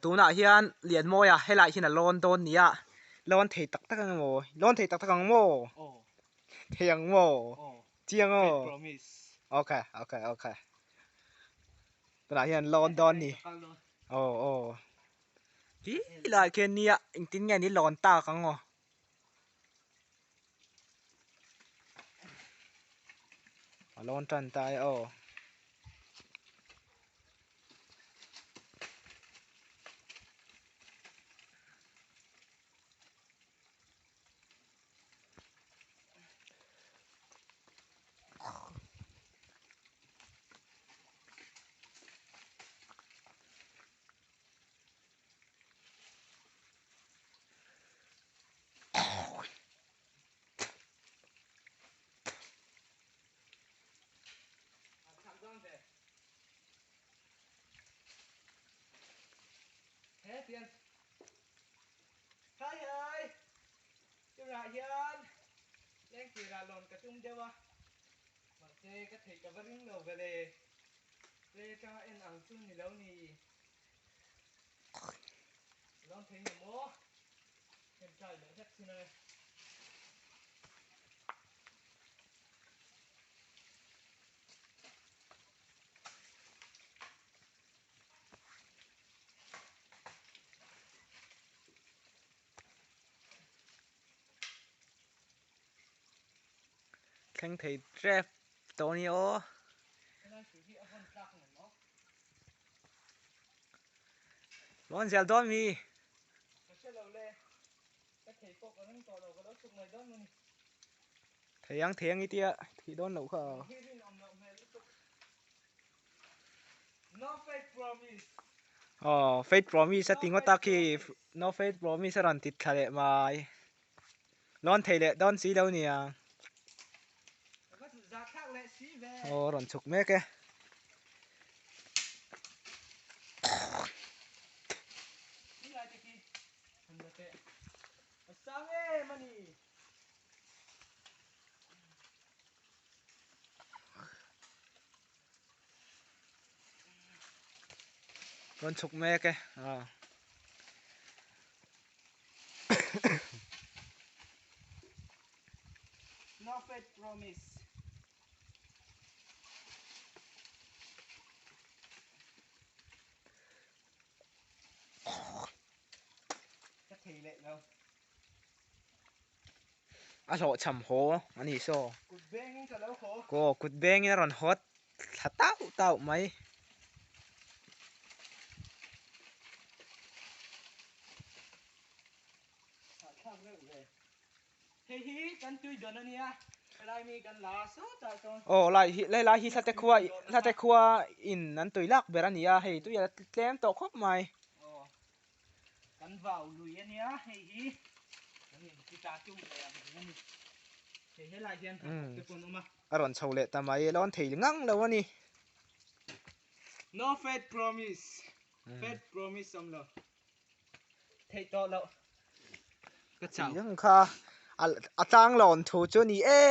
tu na hian lian moya helai hin a lon don nia lon thei tak tak ang mo lon thei tak tak ang mo theiang mo chiang o okay okay okay tuna hian lon don ni hi lai ken nia ingtin nge ni lon ta kang o lon tran tai o Thế tiền Khai ơi Chú ra hiền Lên kì ra lồn cả chung chưa ba Mà chê cái thầy cả vẫn đầu về lề Lê cho em ẳng xương thì lâu nì Lon thấy nhiều mô Em trời lỡ hết xin ơi khen thầy trap to ni o lon zel don mi thầy ít tia thì đón lẩu khờ faith promise tiếng ngót ta khi no faith promise ran tít thale mai lon thầy lệ đón xí đâu nè ron chục mấy cái ron chục mấy cái No faith promise Chắc thầy lệ đâu lộ chầm hố anh đi so Cụt beng cả lâu khổ cô cụt beng nghe ron hot thật tao mấy Hey hi kan tui don ania lai mi kan la so ta ton lại hi sa te khua in an tui lak berania hei tu ya tlem to khop mai kan vào lùi ania hey hi ani kita chung le ani he lai hian ke pon uma ron chho le ta mai lon thei ngang lo ani No faith promise faith promise som lo thei to lo ka chào kha a tang lon thu chu ni e